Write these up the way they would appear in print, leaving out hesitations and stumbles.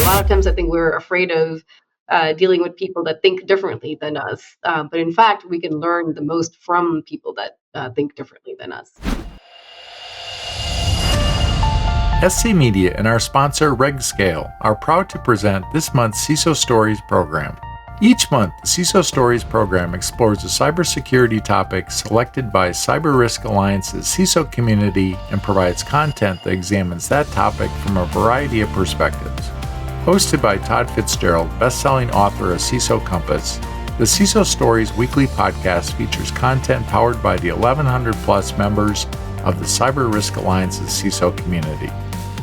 lot of times I think we're afraid of dealing with people that think differently than us. But in fact, we can learn the most from people that think differently than us. SC Media and our sponsor RegScale are proud to present this month's CISO Stories program. Each month, the CISO Stories program explores a cybersecurity topic selected by Cyber Risk Alliance's CISO community and provides content that examines that topic from a variety of perspectives. Hosted by Todd Fitzgerald, best-selling author of CISO Compass, the CISO Stories weekly podcast features content powered by the 1,100-plus members of the Cyber Risk Alliance's CISO community.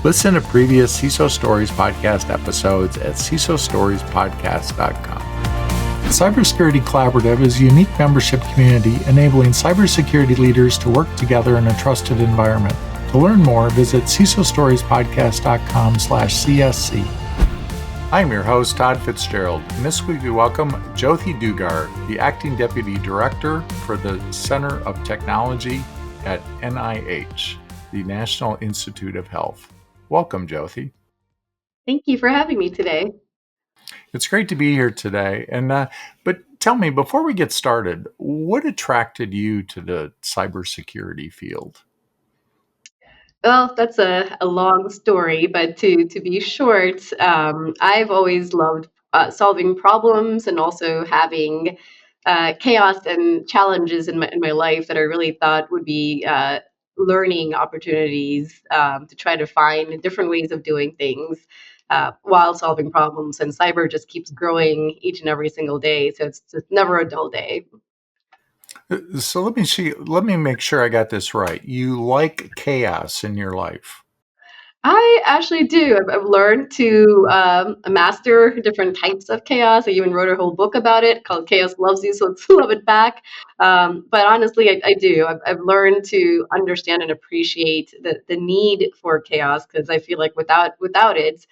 Listen to previous CISO Stories podcast episodes at CISOstoriespodcast.com. The Cybersecurity Collaborative is a unique membership community enabling cybersecurity leaders to work together in a trusted environment. To learn more, visit CISOstoriespodcast.com/CSC. I'm your host, Todd Fitzgerald, and this week we welcome Jothi Dugar, the Acting Deputy Director for the Center of Technology at NIH, the National Institute of Health. Welcome, Jothi. Thank you for having me today. It's great to be here today. But tell me, before we get started, what attracted you to the cybersecurity field? Well, that's a long story, but to be short, I've always loved solving problems and also having chaos and challenges in my life that I really thought would be learning opportunities to try to find different ways of doing things while solving problems. And cyber just keeps growing each and every single day, so it's just never a dull day. So let me make sure I got this right. You like chaos in your life. I actually do. I've learned to master different types of chaos. I even wrote a whole book about it called Chaos Loves You, so let's love it back. But honestly, I do. I've learned to understand and appreciate the need for chaos because I feel like without it,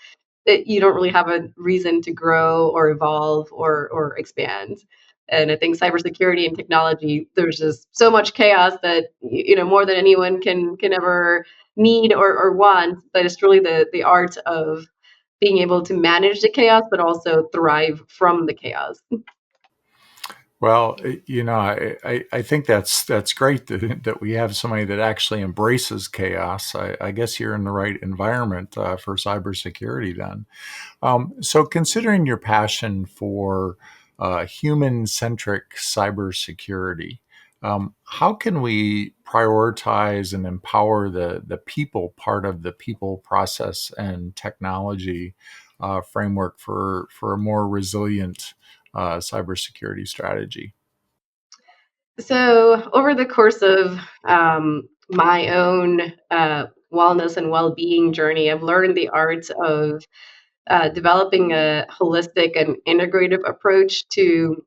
you don't really have a reason to grow or evolve or expand. And I think cybersecurity and technology, there's just so much chaos that more than anyone can ever need or want. But it's really the art of being able to manage the chaos, but also thrive from the chaos. Well, I think that's great that we have somebody that actually embraces chaos. I guess you're in the right environment for cybersecurity then. So considering your passion for human centric cybersecurity, how can we prioritize and empower the people part of the people, process, and technology framework for a more resilient cybersecurity strategy? So over the course of my own wellness and well-being journey, I've learned the art of developing a holistic and integrative approach to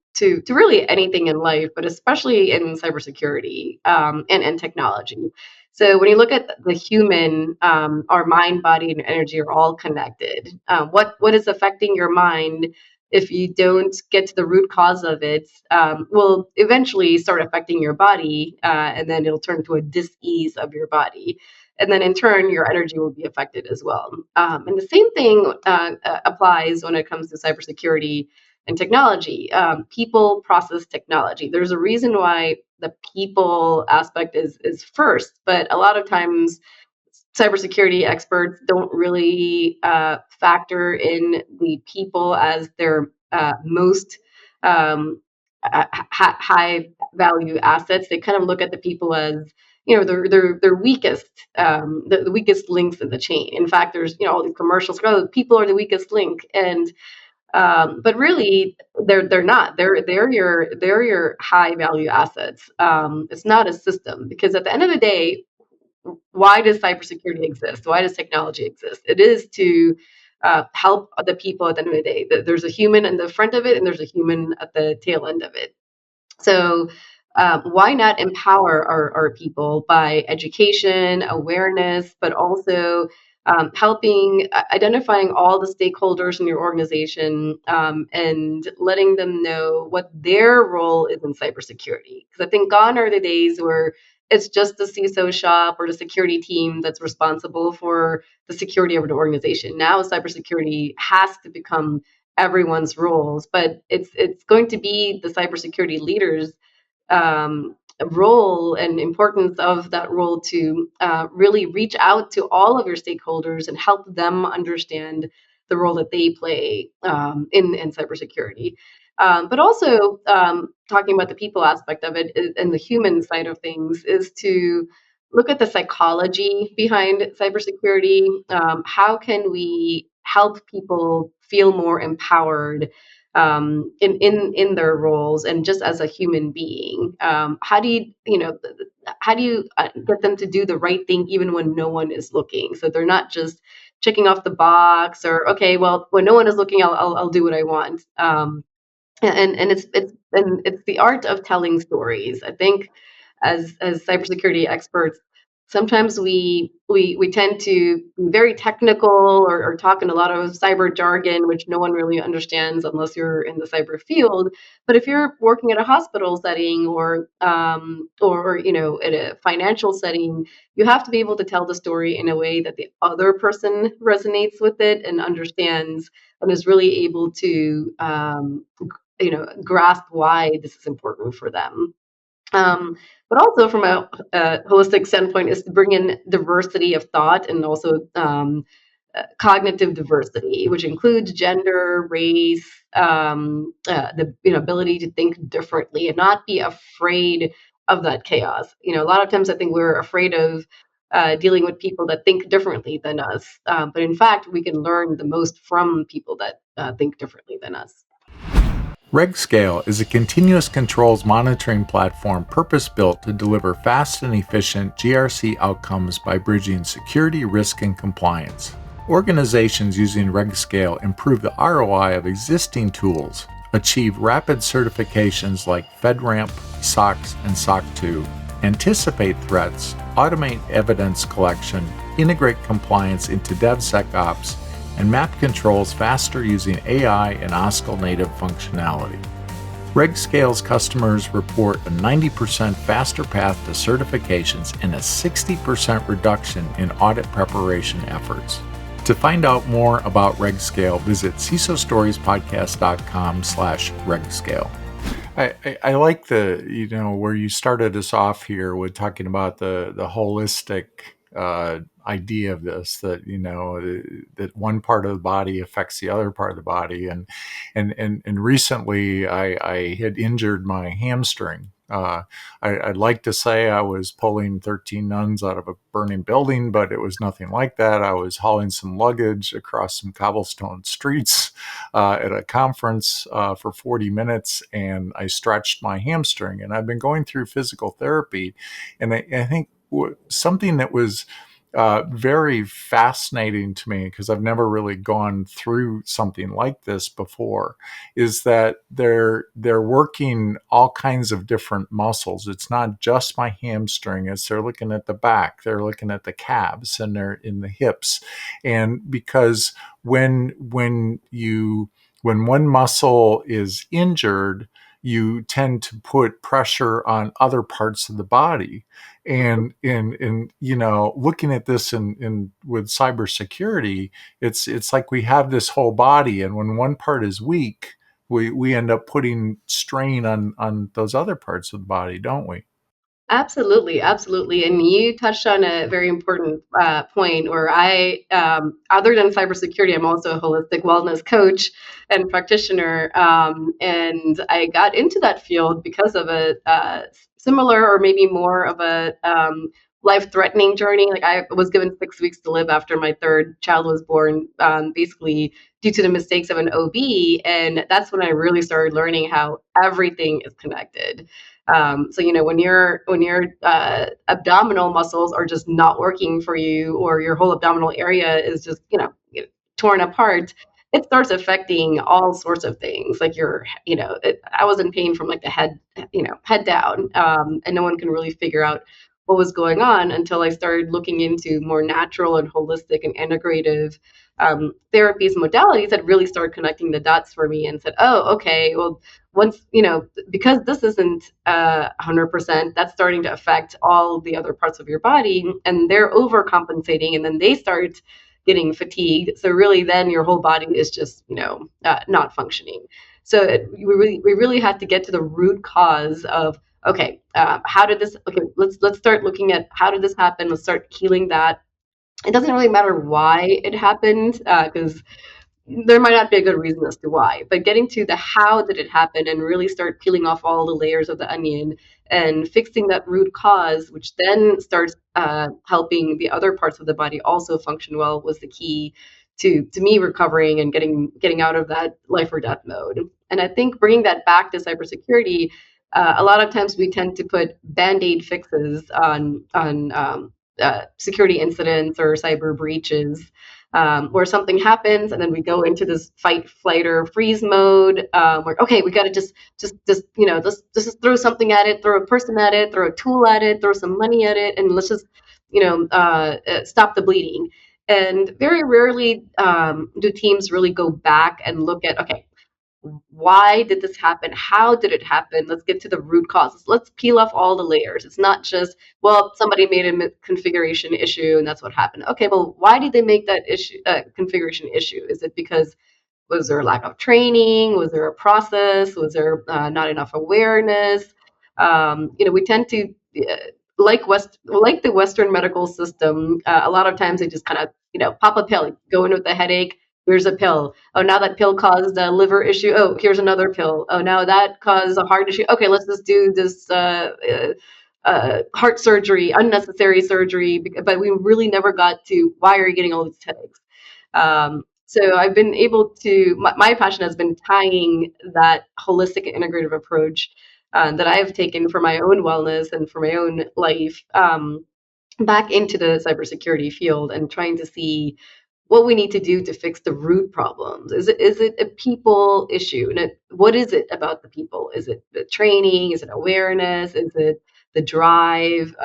really anything in life, but especially in cybersecurity and technology. So when you look at the human, our mind, body, and energy are all connected. What is affecting your mind? If you don't get to the root cause of it, will eventually start affecting your body, and then it'll turn to a dis-ease of your body. And then in turn, your energy will be affected as well. And the same thing applies when it comes to cybersecurity and technology. People, process, technology. There's a reason why the people aspect is first, but a lot of times cybersecurity experts don't really factor in the people as their most high value assets. They kind of look at the people as their weakest, the weakest links in the chain. In fact, there's all these commercials. Oh, people are the weakest link, and but really they're not. They're your high value assets. It's not a system, because at the end of the day, why does cybersecurity exist? Why does technology exist? It is to help the people at the end of the day. There's a human in the front of it, and there's a human at the tail end of it. So why not empower our people by education, awareness, but also helping identifying all the stakeholders in your organization, and letting them know what their role is in cybersecurity? Because I think gone are the days where it's just the CISO shop or the security team that's responsible for the security of an organization. Now cybersecurity has to become everyone's roles, but it's going to be the cybersecurity leaders role and importance of that role to really reach out to all of your stakeholders and help them understand the role that they play in cybersecurity. But also talking about the people aspect of it and the human side of things is to look at the psychology behind cybersecurity. How can we help people feel more empowered in their roles and just as a human being? How do you get them to do the right thing even when no one is looking? So they're not just checking off the box or okay, well, when no one is looking, I'll do what I want. And it's the art of telling stories. I think as cybersecurity experts, sometimes we tend to be very technical or talk in a lot of cyber jargon, which no one really understands unless you're in the cyber field. But if you're working at a hospital setting or at a financial setting, you have to be able to tell the story in a way that the other person resonates with it and understands and is really able to grasp why this is important for them. But also from a holistic standpoint is to bring in diversity of thought and also cognitive diversity, which includes gender, race, the ability to think differently and not be afraid of that chaos. A lot of times I think we're afraid of dealing with people that think differently than us, but in fact we can learn the most from people that think differently than us. RegScale is a continuous controls monitoring platform purpose-built to deliver fast and efficient GRC outcomes by bridging security, risk, and compliance. Organizations using RegScale improve the ROI of existing tools, achieve rapid certifications like FedRAMP, SOX, and SOC 2, anticipate threats, automate evidence collection, integrate compliance into DevSecOps, and map controls faster using AI and OSCL native functionality. RegScale's customers report a 90% faster path to certifications and a 60% reduction in audit preparation efforts. To find out more about RegScale, visit CISOstoriespodcast.com/RegScale. I like where you started us off here with talking about the holistic idea of this, that one part of the body affects the other part of the body, and recently I had injured my hamstring. I'd like to say I was pulling 13 nuns out of a burning building, but it was nothing like that. I was hauling some luggage across some cobblestone streets at a conference for 40 minutes, and I stretched my hamstring. And I've been going through physical therapy, and I think something that was very fascinating to me, because I've never really gone through something like this before, is that they're working all kinds of different muscles. It's not just my hamstring. They're looking at the back, they're looking at the calves, and they're in the hips. And because when one muscle is injured, you tend to put pressure on other parts of the body. And looking at this in with cybersecurity, it's like we have this whole body, and when one part is weak, we end up putting strain on those other parts of the body, don't we? Absolutely, absolutely. And you touched on a very important point where other than cybersecurity, I'm also a holistic wellness coach and practitioner. And I got into that field because of a similar or maybe more of a life-threatening journey. Like I was given 6 weeks to live after my third child was born, basically due to the mistakes of an OB. And that's when I really started learning how everything is connected. So when your abdominal muscles are just not working for you, or your whole abdominal area is just torn apart, it starts affecting all sorts of things. Like I was in pain from like the head down, and no one can really figure out what was going on until I started looking into more natural and holistic and integrative therapies modalities that really started connecting the dots for me and said, oh, okay, well, once, because this isn't 100%, that's starting to affect all the other parts of your body, and they're overcompensating, and then they start getting fatigued. So really, then your whole body is just, not functioning. So we really had to get to the root cause of, okay, how did this? Okay, let's start looking at how did this happen. Let's start healing that. It doesn't really matter why it happened, because there might not be a good reason as to why, but getting to the how did it happen and really start peeling off all the layers of the onion and fixing that root cause, which then starts helping the other parts of the body also function well, was the key to me recovering and getting out of that life or death mode. And I think bringing that back to cybersecurity, a lot of times we tend to put band-aid fixes on security incidents or cyber breaches, where something happens and then we go into this fight, flight, or freeze mode. Where okay, we got to just let's just throw something at it, throw a person at it, throw a tool at it, throw some money at it, and let's just stop the bleeding. And very rarely do teams really go back and look at, okay, why did this happen? How did it happen? Let's get to the root causes. Let's peel off all the layers. It's not just, well, somebody made a configuration issue and that's what happened. Okay, well, why did they make that issue configuration issue? Is it because was there a lack of training? Was there a process? Was there not enough awareness? We tend to like the Western medical system. A lot of times they just kind of pop a pill, go in with the headache. Here's a pill. Oh, now that pill caused a liver issue. Oh, here's another pill. Oh, now that caused a heart issue. Okay, let's just do this heart surgery, unnecessary surgery. But we really never got to why are you getting all these headaches? So I've been able to, my passion has been tying that holistic and integrative approach that I've taken for my own wellness and for my own life, back into the cybersecurity field and trying to see what we need to do to fix the root problems. Is it a people issue? And what is it about the people? Is it the training? Is it awareness? Is it the drive?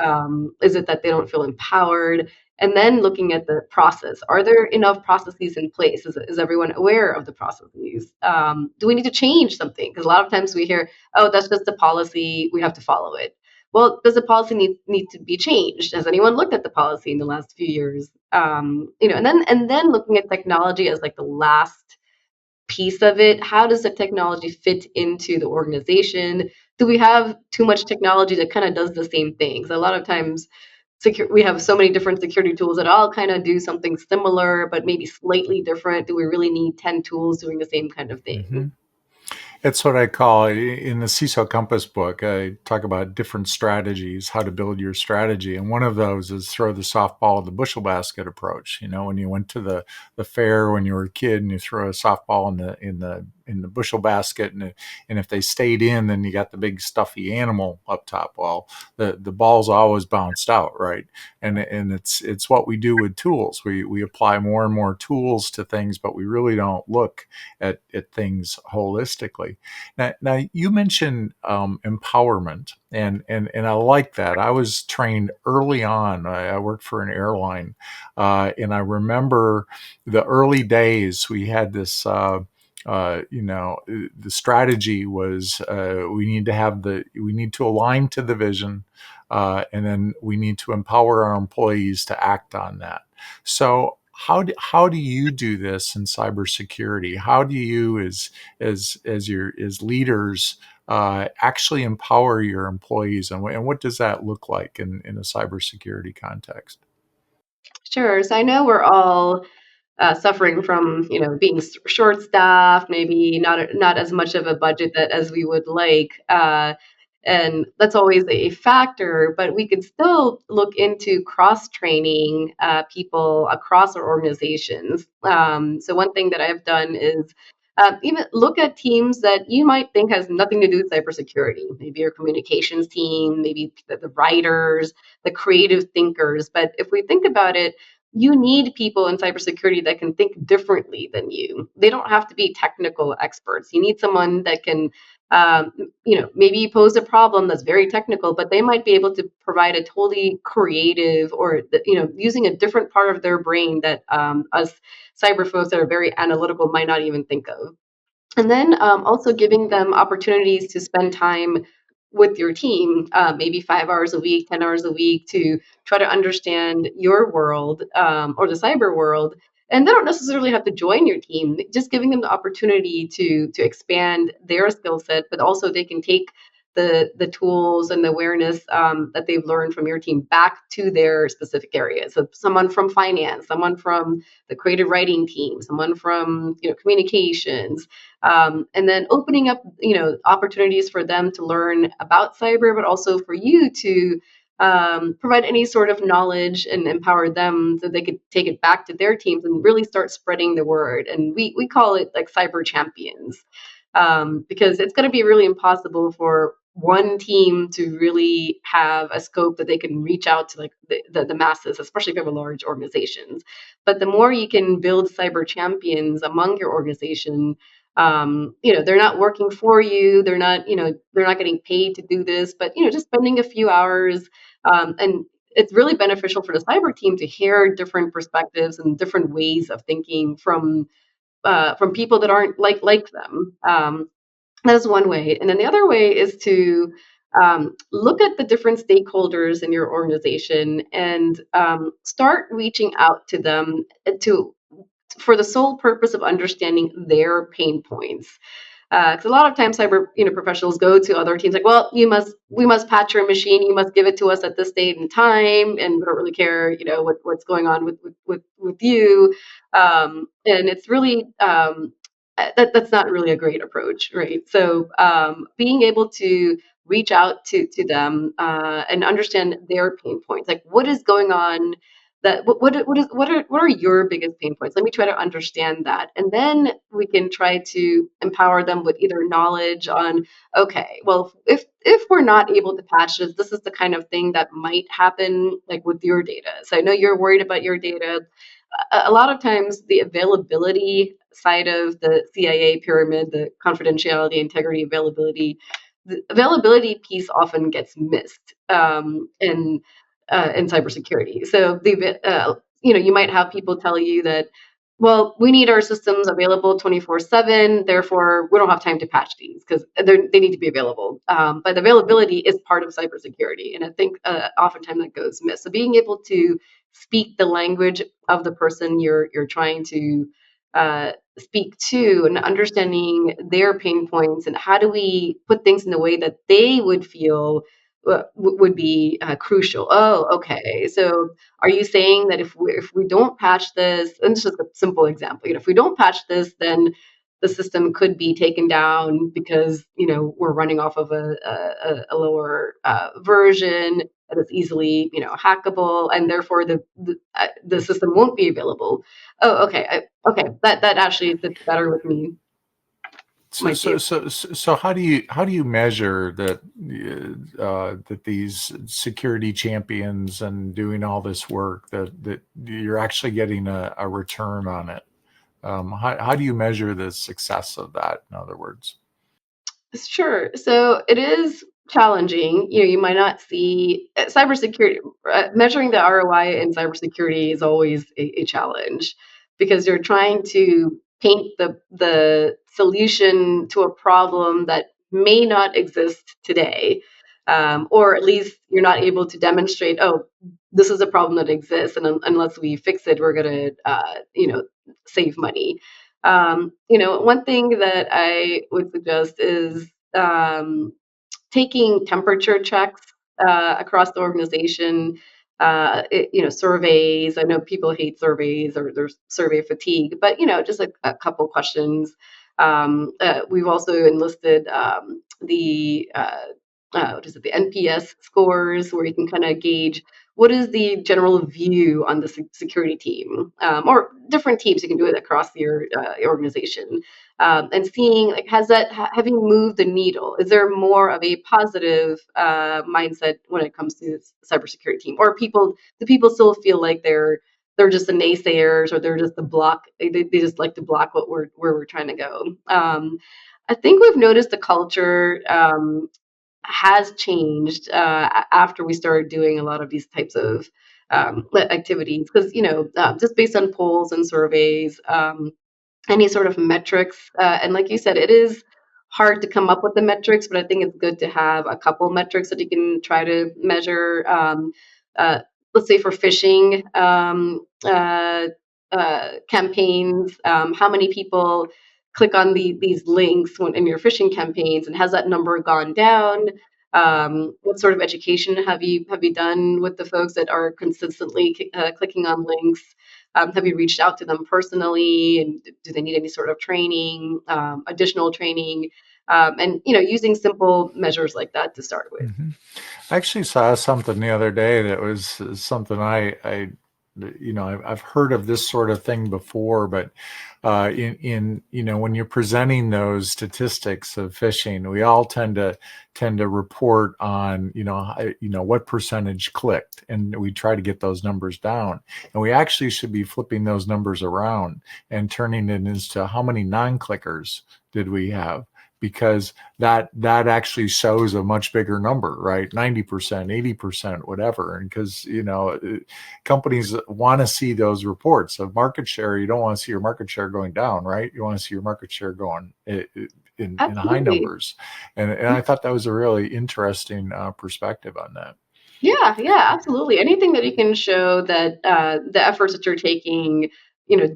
Is it that they don't feel empowered? And then looking at the process. Are there enough processes in place? Is everyone aware of the processes? Do we need to change something? Because a lot of times we hear, oh, that's just a policy, we have to follow it. Well, does the policy need to be changed? Has anyone looked at the policy in the last few years? And then looking at technology as like the last piece of it. How does the technology fit into the organization? Do we have too much technology that kind of does the same things? A lot of times, we have so many different security tools that all kind of do something similar, but maybe slightly different. Do we really need 10 tools doing the same kind of Mm-hmm. thing? It's what I call in the CISO Compass book. I talk about different strategies, how to build your strategy, and one of those is throw the softball in the bushel basket approach. When you went to the fair when you were a kid and you throw a softball in the bushel basket, and if they stayed in, then you got the big stuffy animal up top. Well, the ball's always bounced out, right? And it's what we do with tools. We apply more and more tools to things, but we really don't look at things holistically. Now you mentioned empowerment, and I like that. I was trained early on. I worked for an airline, and I remember the early days. We had this. The strategy was we need to align to the vision, and then we need to empower our employees to act on that. So how do you do this in cybersecurity? How do you, as leaders, actually empower your employees, and what does that look like in a cybersecurity context? Sure. So I know we're all suffering from being short staffed, maybe not as much of a budget that as we would like, and that's always a factor. But we could still look into cross training people across our organizations. So one thing that I've done is even look at teams that you might think has nothing to do with cybersecurity. Maybe your communications team, maybe the writers, the creative thinkers. But if we think about it, you need people in cybersecurity that can think differently than you. They don't have to be technical experts. You need someone that can, um, maybe pose a problem that's very technical, but they might be able to provide a totally creative, or using a different part of their brain that us cyber folks that are very analytical might not even think of. And then also giving them opportunities to spend time with your team, maybe 5 hours a week, 10 hours a week, to try to understand your world, or the cyber world. And they don't necessarily have to join your team, just giving them the opportunity to expand their skill set, but also they can take the tools and the awareness that they've learned from your team back to their specific areas. So someone from finance, someone from the creative writing team, someone from communications, and then opening up opportunities for them to learn about cyber, but also for you to provide any sort of knowledge and empower them so they could take it back to their teams and really start spreading the word. And we call it like cyber champions, because it's going to be really impossible for one team to really have a scope that they can reach out to, like the masses, especially if you have a large organizations. But the more you can build cyber champions among your organization, they're not working for you, they're not getting paid to do this, but just spending a few hours, and it's really beneficial for the cyber team to hear different perspectives and different ways of thinking from people that aren't like them. That is one way. And then the other way is to look at the different stakeholders in your organization and start reaching out to them to for the sole purpose of understanding their pain points. Because a lot of times cyber professionals go to other teams like, well, we must patch your machine, you must give it to us at this date and time, and we don't really care what's going on with you. And it's really that's not really a great approach, right? So being able to reach out to them and understand their pain points, like what is going on, that what are your biggest pain points? Let me try to understand that, and then we can try to empower them with either knowledge on, okay, well, if we're not able to patch this is the kind of thing that might happen, like with your data. So I know you're worried about your data. A lot of times the availability side of the CIA pyramid, the confidentiality, integrity, availability, the availability piece often gets missed in cybersecurity. So you might have people tell you that, well, we need our systems available 24/7, therefore we don't have time to patch these because they need to be available. But availability is part of cybersecurity, and I think oftentimes that goes missed. So being able to speak the language of the person you're trying to speak to, and understanding their pain points, and how do we put things in a way that they would feel would be crucial. Oh, okay. So are you saying that if we don't patch this, and this is a simple example, if we don't patch this, then the system could be taken down because we're running off of a lower version that is easily hackable, and therefore the system won't be available. Oh, okay. Okay, that actually fits better with me. So, My so, view. so, so how do you measure that these security champions and doing all this work that you're actually getting a return on it? How do you measure the success of that? In other words, Sure. So it is challenging. You might not see cybersecurity, measuring the ROI in cybersecurity is always a challenge, because you're trying to paint the solution to a problem that may not exist today, or at least you're not able to demonstrate, oh, this is a problem that exists, and unless we fix it, we're going to, save money. One thing that I would suggest is taking temperature checks across the organization. Surveys. I know people hate surveys, or there's survey fatigue, but just a couple questions. We've also enlisted what is it, the NPS scores, where you can kind of gauge what is the general view on the security team, or different teams. You can do it across your organization, and seeing, like, have you moved the needle? Is there more of a positive mindset when it comes to cybersecurity team, or do people still feel like they're they're just the naysayers, or they're just the block. They just like to block what we're where we're trying to go. I think we've noticed the culture has changed after we started doing a lot of these types of activities, because just based on polls and surveys, any sort of metrics. And like you said, it is hard to come up with the metrics, but I think it's good to have a couple metrics that you can try to measure. Uh, let's say for phishing campaigns, how many people click on these links in your phishing campaigns, and has that number gone down? What sort of education have you done with the folks that are consistently clicking on links? Have you reached out to them personally, and do they need any sort of training, additional training, and using simple measures like that to start with? Hmm. I actually saw something the other day that was something I've heard of this sort of thing before, but when you're presenting those statistics of phishing, we all tend to report on what percentage clicked, and we try to get those numbers down. And we actually should be flipping those numbers around and turning it into how many non-clickers did we have, because that actually shows a much bigger number, right? 90%, 80%, whatever. And because companies want to see those reports of market share. You don't want to see your market share going down, right? You want to see your market share going in high Absolutely. numbers. And I thought that was a really interesting perspective on that. Yeah, yeah, absolutely. Anything that you can show that the efforts that you're taking,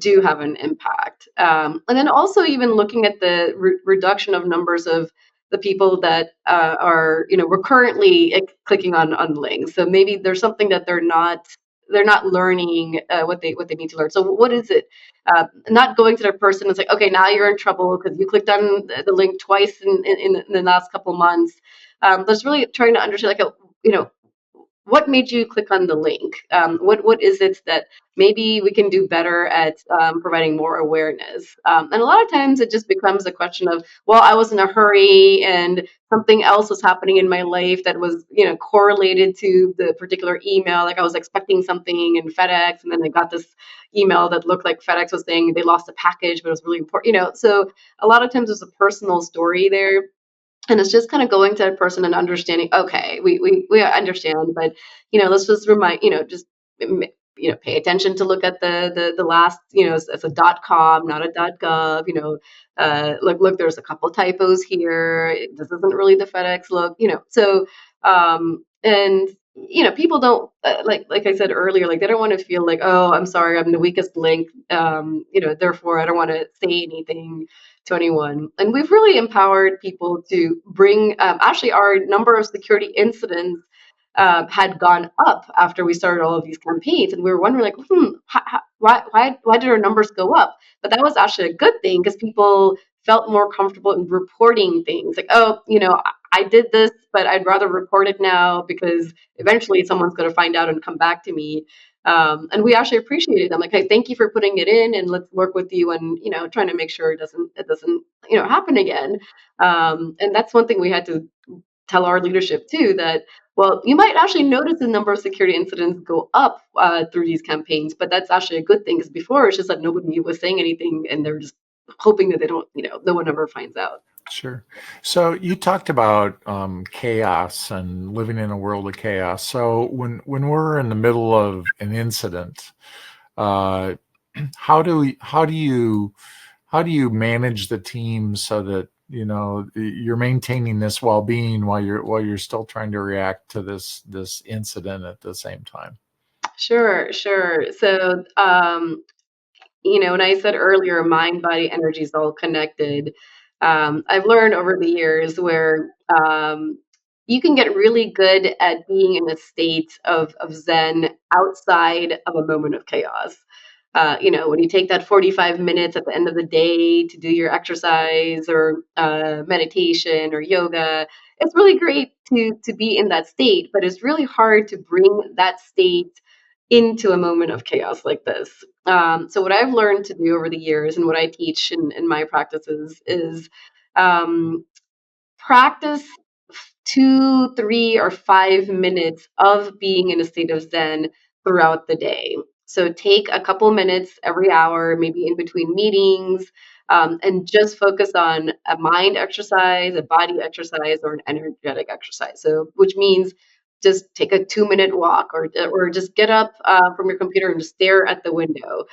do have an impact. And then also even looking at the reduction of numbers of the people that are, we're currently clicking on links. So maybe there's something that they're not learning what they need to learn. So what is it? Not going to their person and say, okay, now you're in trouble because you clicked on the link twice in the last couple months. But it's really trying to understand, like, what made you click on the link? What is it that maybe we can do better at providing more awareness? And a lot of times it just becomes a question of, well, I was in a hurry and something else was happening in my life that was, correlated to the particular email. Like I was expecting something in FedEx, and then I got this email that looked like FedEx was saying they lost a package, but it was really important. So a lot of times there's a personal story there, and it's just kind of going to that person and understanding, okay, we understand, but let's just remind, pay attention to look at the last, it's a .com, not a .gov. Look, there's a couple typos here. This isn't really the FedEx look. So and people don't like I said earlier, like they don't want to feel like, oh, I'm sorry, I'm the weakest link, therefore I don't want to say anything to anyone. And we've really empowered people to bring, actually, our number of security incidents had gone up after we started all of these campaigns. And we were wondering, like, why did our numbers go up? But that was actually a good thing, because people felt more comfortable in reporting things like, oh, I did this, but I'd rather report it now because eventually someone's going to find out and come back to me. And we actually appreciated them. Like, hey, thank you for putting it in, and let's work with you and trying to make sure it doesn't happen again. And that's one thing we had to tell our leadership too, that, well, you might actually notice the number of security incidents go up through these campaigns, but that's actually a good thing, because before it's just that nobody was saying anything and they're just hoping that they don't, no one ever finds out. Sure. So you talked about chaos and living in a world of chaos. So when we're in the middle of an incident, uh, how do you manage the team so that you're maintaining this well-being while you're still trying to react to this incident at the same time? Sure, sure. So, when I said earlier, mind, body, energy is all connected. I've learned over the years where you can get really good at being in a state of Zen outside of a moment of chaos. When you take that 45 minutes at the end of the day to do your exercise or meditation or yoga, it's really great to be in that state, but it's really hard to bring that state into a moment of chaos like this. So what I've learned to do over the years, and what I teach in my practices, is um, practice 2, 3, or 5 minutes of being in a state of Zen throughout the day. So take a couple minutes every hour, maybe in between meetings, and just focus on a mind exercise, a body exercise, or an energetic exercise. So, which means just take a 2 minute walk, or just get up from your computer and just stare at the window,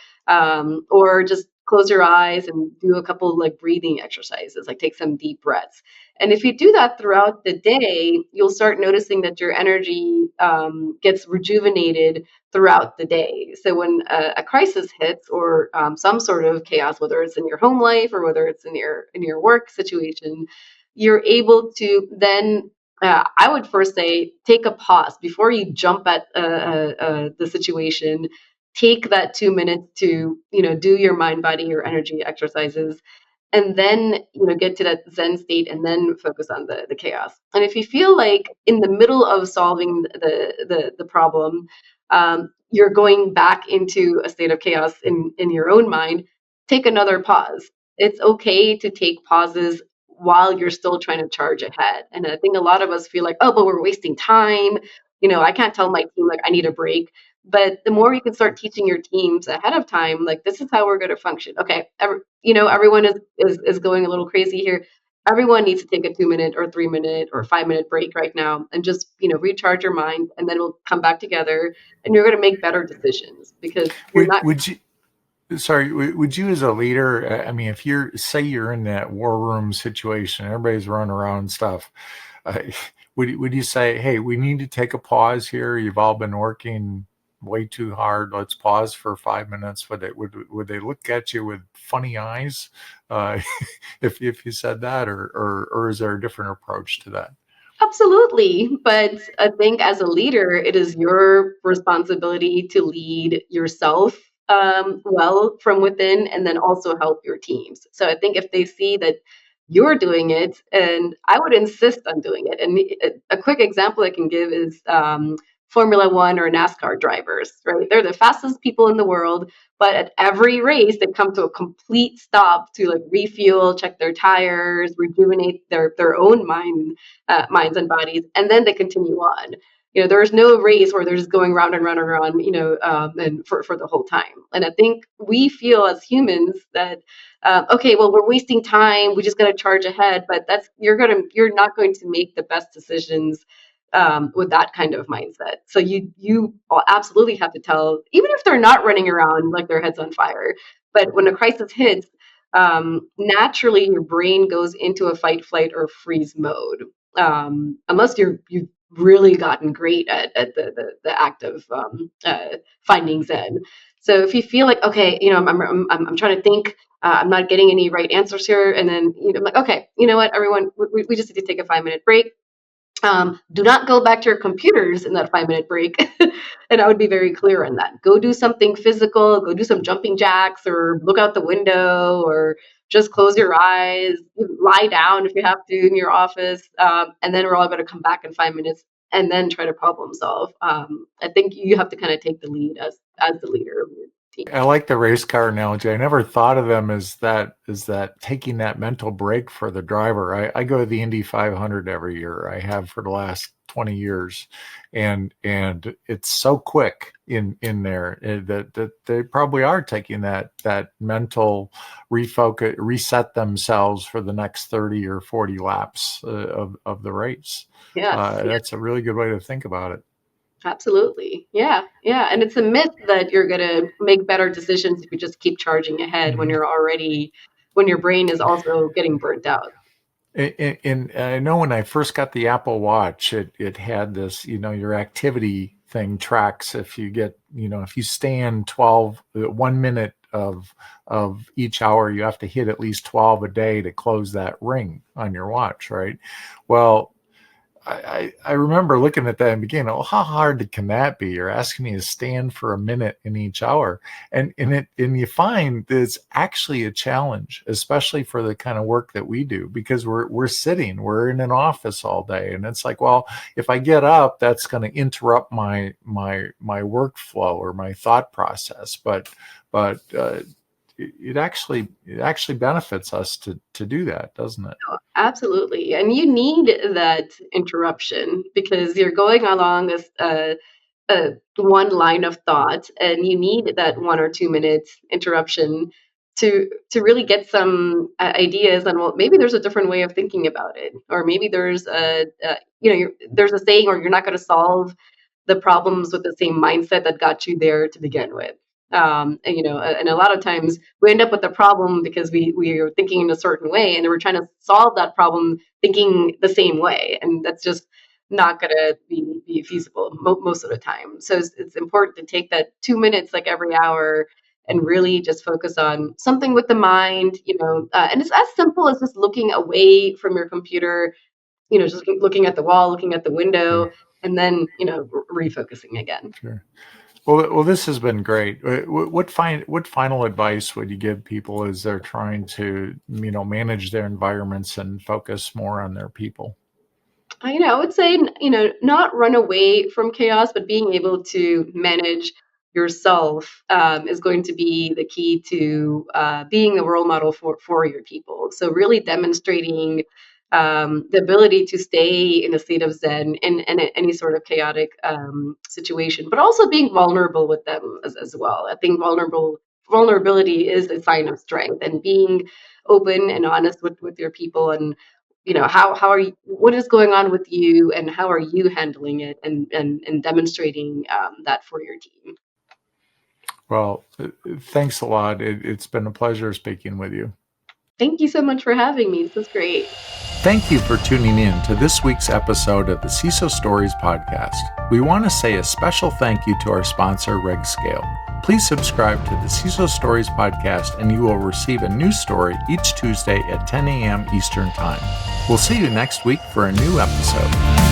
or just close your eyes and do a couple of like breathing exercises, like take some deep breaths. And if you do that throughout the day, you'll start noticing that your energy gets rejuvenated throughout the day. So when a crisis hits, or some sort of chaos, whether it's in your home life or whether it's in your work situation, you're able to then. I would first say take a pause before you jump at the situation. Take that 2 minutes to do your mind, body, or energy exercises, and then get to that zen state and then focus on the chaos. And if you feel like in the middle of solving the problem, you're going back into a state of chaos in your own mind, take another pause. It's okay to take pauses while you're still trying to charge ahead. And I think a lot of us feel like, oh, but we're wasting time. I can't tell my team like I need a break. But the more you can start teaching your teams ahead of time, like this is how we're going to function. Okay, everyone is going a little crazy here. Everyone needs to take a 2 minute or 3 minute or 5 minute break right now and just recharge your mind, and then we'll come back together, and you're going to make better decisions because you're Would not. would you Sorry, would you as a leader, I mean, if you're in that war room situation, everybody's running around and stuff, uh, would you say, hey, we need to take a pause here? You've all been working way too hard. Let's pause for 5 minutes. Would they look at you with funny eyes uh, if you said that, or is there a different approach to that? Absolutely. But I think as a leader, it is your responsibility to lead yourself well from within, and then also help your teams. So I think if they see that you're doing it, and I would insist on doing it. And a quick example I can give is Formula One or NASCAR drivers, right? They're the fastest people in the world, but at every race, they come to a complete stop to like refuel, check their tires, rejuvenate their own minds and bodies, and then they continue on. There's no race where they're just going round and round and round, and for the whole time. And I think we feel as humans that, okay, well, we're wasting time. We just got to charge ahead, but you're not going to make the best decisions with that kind of mindset. So you absolutely have to tell, even if they're not running around like their heads on fire, but when a crisis hits, naturally your brain goes into a fight, flight, or freeze mode. Unless you've really gotten great at the act of finding Zen. So if you feel like, okay, I'm trying to think, I'm not getting any right answers here, and then I'm like, okay, you know what, everyone, we just need to take a 5 minute break. Do not go back to your computers in that 5 minute break. And I would be very clear on that. Go do something physical, go do some jumping jacks, or look out the window, or just close your eyes, lie down if you have to in your office. And then we're all going to come back in 5 minutes and then try to problem solve. I think you have to kind of take the lead as the leader of your team. I like the race car analogy. I never thought of them as that taking that mental break for the driver. I go to the Indy 500 every year. I have for the last 20 years, and it's so quick in there that they probably are taking that mental refocus, reset themselves for the next 30 or 40 laps of the race. Yes. That's a really good way to think about it. Absolutely. Yeah. Yeah. And it's a myth that you're going to make better decisions if you just keep charging ahead when Mhm. when your brain is also getting burnt out. And I know when I first got the Apple Watch, it had this, your activity thing tracks if you get, if you stand 1 minute of each hour, you have to hit at least 12 a day to close that ring on your watch, right? Well, I remember looking at that and beginning, oh, how hard can that be? You're asking me to stand for a minute in each hour. And you find that it's actually a challenge, especially for the kind of work that we do, because we're in an office all day. And it's like, well, if I get up, that's going to interrupt my workflow or my thought process. But it actually benefits us to do that, doesn't it? Absolutely. And you need that interruption because you're going along this one line of thought, and you need that 1 or 2 minutes interruption to really get some ideas on, well, maybe there's a different way of thinking about it, or maybe there's there's a saying, or you're not going to solve the problems with the same mindset that got you there to begin with. And a lot of times we end up with a problem because we are thinking in a certain way, and we're trying to solve that problem thinking the same way, and that's just not going to be feasible most of the time. So it's important to take that 2 minutes like every hour and really just focus on something with the mind, and it's as simple as just looking away from your computer, just looking at the wall, looking at the window, Sure. and then, refocusing again. Sure. Well, this has been great. What final advice would you give people as they're trying to, manage their environments and focus more on their people? I would say, not run away from chaos, but being able to manage yourself is going to be the key to being the role model for your people. So really demonstrating the ability to stay in a state of Zen in any sort of chaotic situation, but also being vulnerable with them as well. I think vulnerability is a sign of strength, and being open and honest with your people, and how are you, what is going on with you, and how are you handling it, and demonstrating that for your team. Well, thanks a lot. It's been a pleasure speaking with you. Thank you so much for having me. This was great. Thank you for tuning in to this week's episode of the CISO Stories podcast. We want to say a special thank you to our sponsor, RegScale. Please subscribe to the CISO Stories podcast and you will receive a new story each Tuesday at 10 a.m. Eastern Time. We'll see you next week for a new episode.